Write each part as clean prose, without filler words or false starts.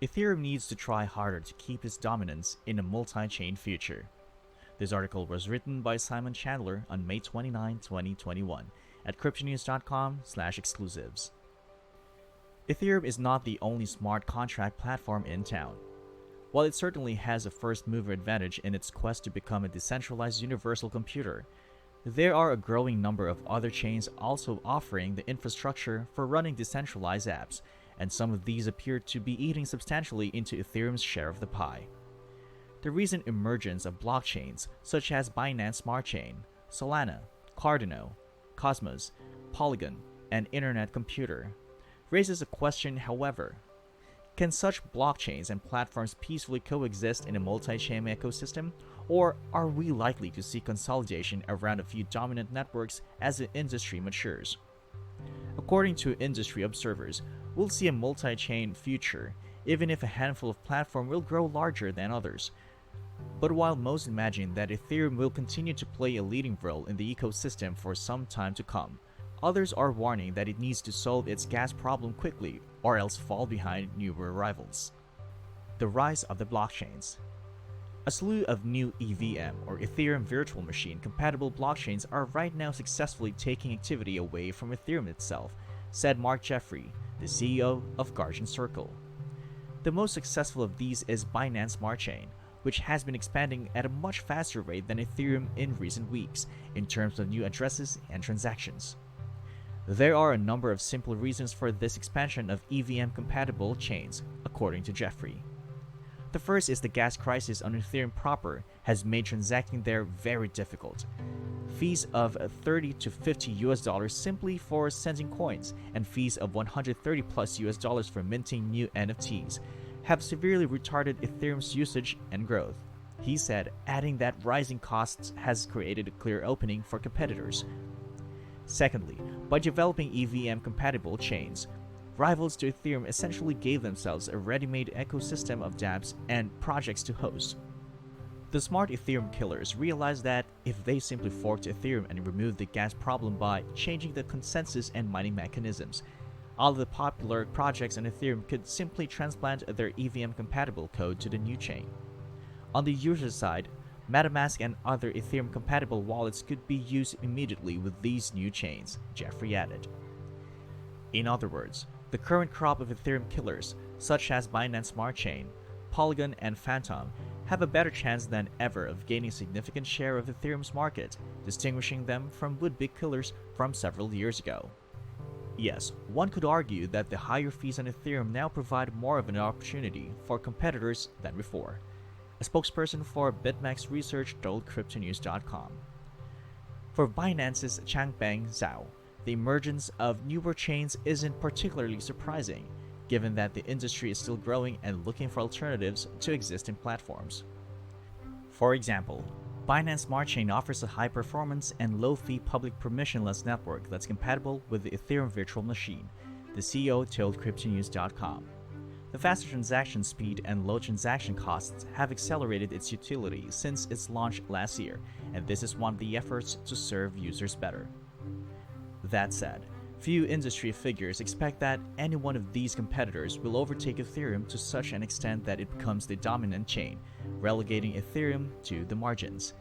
Ethereum needs to try harder to keep its dominance in a multi-chain future. This article was written by Simon Chandler on May 29, 2021 at cryptonews.com/exclusives. Ethereum is not the only smart contract platform in town. While it certainly has a first-mover advantage in its quest to become a decentralized universal computer, there are a growing number of other chains also offering the infrastructure for running decentralized apps, and some of these appear to be eating substantially into Ethereum's share of the pie. The recent emergence of blockchains such as Binance Smart Chain, Solana, Cardano, Cosmos, Polygon, and Internet Computer raises a question, however. Can such blockchains and platforms peacefully coexist in a multi-chain ecosystem, or are we likely to see consolidation around a few dominant networks as the industry matures? According to industry observers, we'll see a multi-chain future, even if a handful of platforms will grow larger than others. But while most imagine that Ethereum will continue to play a leading role in the ecosystem for some time to come, others are warning that it needs to solve its gas problem quickly or else fall behind newer rivals. The rise of the blockchains. A slew of new EVM or Ethereum Virtual Machine compatible blockchains are right now successfully taking activity away from Ethereum itself, said Mark Jeffrey, the CEO of Guardian Circle. The most successful of these is Binance Smart Chain, which has been expanding at a much faster rate than Ethereum in recent weeks in terms of new addresses and transactions. There are a number of simple reasons for this expansion of EVM-compatible chains, according to Jeffrey. The first is the gas crisis on Ethereum proper has made transacting there very difficult. Fees of $30 to $50 simply for sending coins and fees of $130+ for minting new NFTs have severely retarded Ethereum's usage and growth. He said, adding that rising costs has created a clear opening for competitors. Secondly, by developing EVM-compatible chains, rivals to Ethereum essentially gave themselves a ready-made ecosystem of dapps and projects to host. The smart Ethereum killers realized that if they simply forked Ethereum and removed the gas problem by changing the consensus and mining mechanisms, all of the popular projects on Ethereum could simply transplant their EVM-compatible code to the new chain. On the user side, MetaMask and other Ethereum-compatible wallets could be used immediately with these new chains, Jeffrey added. In other words, the current crop of Ethereum killers, such as Binance Smart Chain, Polygon, and Phantom, have a better chance than ever of gaining a significant share of Ethereum's market, distinguishing them from would-be killers from several years ago. Yes, one could argue that the higher fees on Ethereum now provide more of an opportunity for competitors than before. A spokesperson for BitMEX Research told cryptonews.com. For Binance's Changpeng Zhao, the emergence of newer chains isn't particularly surprising, given that the industry is still growing and looking for alternatives to existing platforms. For example, Binance Smart Chain offers a high-performance and low-fee public permissionless network that's compatible with the Ethereum Virtual Machine, the CEO told cryptonews.com. The faster transaction speed and low transaction costs have accelerated its utility since its launch last year, and this is one of the efforts to serve users better. That said, few industry figures expect that any one of these competitors will overtake Ethereum to such an extent that it becomes the dominant chain, relegating Ethereum to the margins.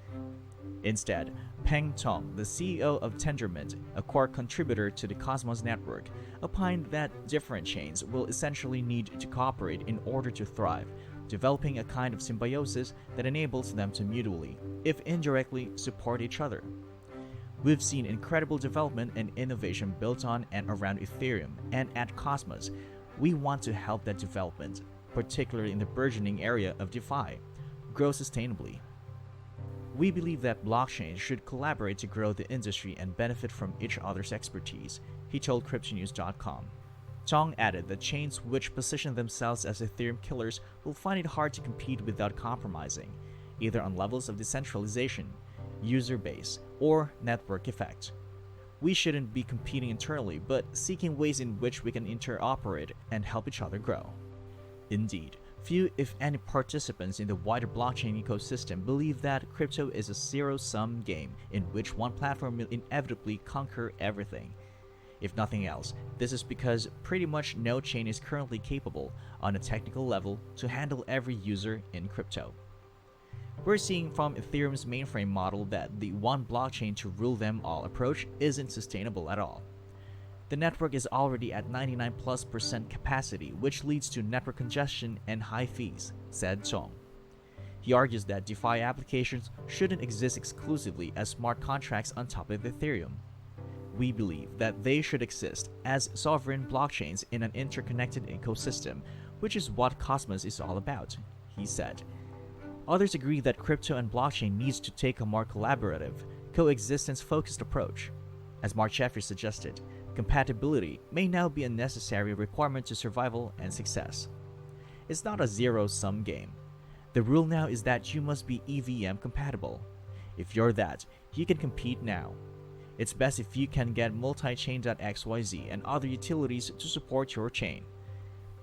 Instead, Peng Tong, the CEO of Tendermint, a core contributor to the Cosmos network, opined that different chains will essentially need to cooperate in order to thrive, developing a kind of symbiosis that enables them to mutually, if indirectly, support each other. We've seen incredible development and innovation built on and around Ethereum, and at Cosmos, we want to help that development, particularly in the burgeoning area of DeFi, grow sustainably. We believe that blockchains should collaborate to grow the industry and benefit from each other's expertise, he told cryptonews.com. Tong added that chains which position themselves as Ethereum killers will find it hard to compete without compromising, either on levels of decentralization, user base, or network effect. We shouldn't be competing internally, but seeking ways in which we can interoperate and help each other grow. Indeed, few, if any, participants in the wider blockchain ecosystem believe that crypto is a zero-sum game in which one platform will inevitably conquer everything. If nothing else, this is because pretty much no chain is currently capable on a technical level to handle every user in crypto. We're seeing from Ethereum's mainframe model that the one blockchain to rule them all approach isn't sustainable at all. The network is already at 99+% capacity, which leads to network congestion and high fees, said Chong. He argues that DeFi applications shouldn't exist exclusively as smart contracts on top of Ethereum. We believe that they should exist as sovereign blockchains in an interconnected ecosystem, which is what Cosmos is all about, he said. Others agree that crypto and blockchain needs to take a more collaborative, coexistence-focused approach. As Mark Jeffrey suggested, compatibility may now be a necessary requirement to survival and success. It's not a zero-sum game. The rule now is that you must be EVM compatible. If you're that, you can compete now. It's best if you can get Multichain.xyz and other utilities to support your chain.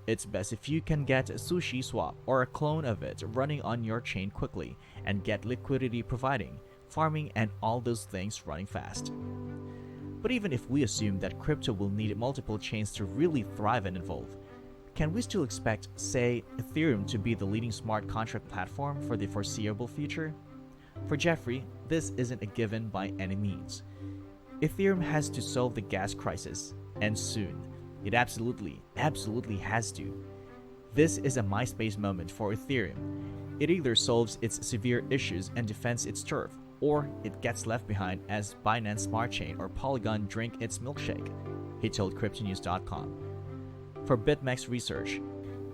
It's best if you can get SushiSwap or a clone of it running on your chain quickly and get liquidity providing, farming, and all those things running fast. But even if we assume that crypto will need multiple chains to really thrive and evolve, can we still expect, say, Ethereum to be the leading smart contract platform for the foreseeable future? For Jeffrey, this isn't a given by any means. Ethereum has to solve the gas crisis, and soon. It absolutely has to. This is a MySpace moment for Ethereum. It either solves its severe issues and defends its turf, or it gets left behind as Binance Smart Chain or Polygon drink its milkshake, he told CryptoNews.com. For BitMEX research,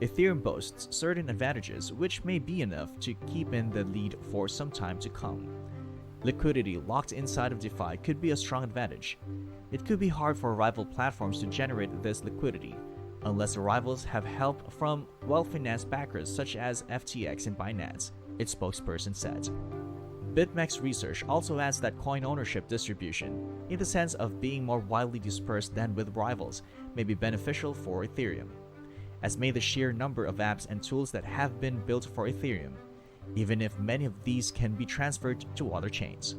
Ethereum boasts certain advantages which may be enough to keep in the lead for some time to come. Liquidity locked inside of DeFi could be a strong advantage. It could be hard for rival platforms to generate this liquidity, unless the rivals have help from well-financed backers such as FTX and Binance, its spokesperson said. BitMEX research also adds that coin ownership distribution, in the sense of being more widely dispersed than with rivals, may be beneficial for Ethereum, as may the sheer number of apps and tools that have been built for Ethereum, even if many of these can be transferred to other chains.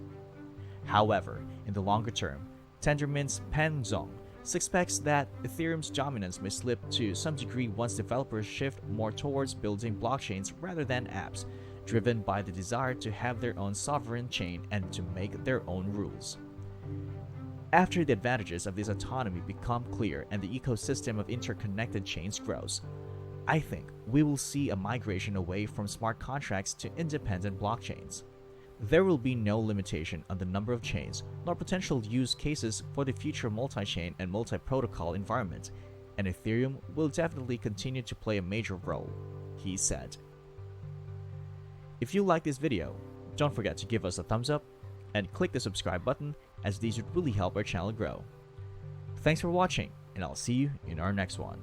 However, in the longer term, Tendermint's Peng Zhong suspects that Ethereum's dominance may slip to some degree once developers shift more towards building blockchains rather than apps, driven by the desire to have their own sovereign chain and to make their own rules. After the advantages of this autonomy become clear and the ecosystem of interconnected chains grows, I think we will see a migration away from smart contracts to independent blockchains. There will be no limitation on the number of chains nor potential use cases for the future multi-chain and multi-protocol environment, and Ethereum will definitely continue to play a major role, he said. If you like this video, don't forget to give us a thumbs up and click the subscribe button, as these would really help our channel grow. Thanks for watching, and I'll see you in our next one.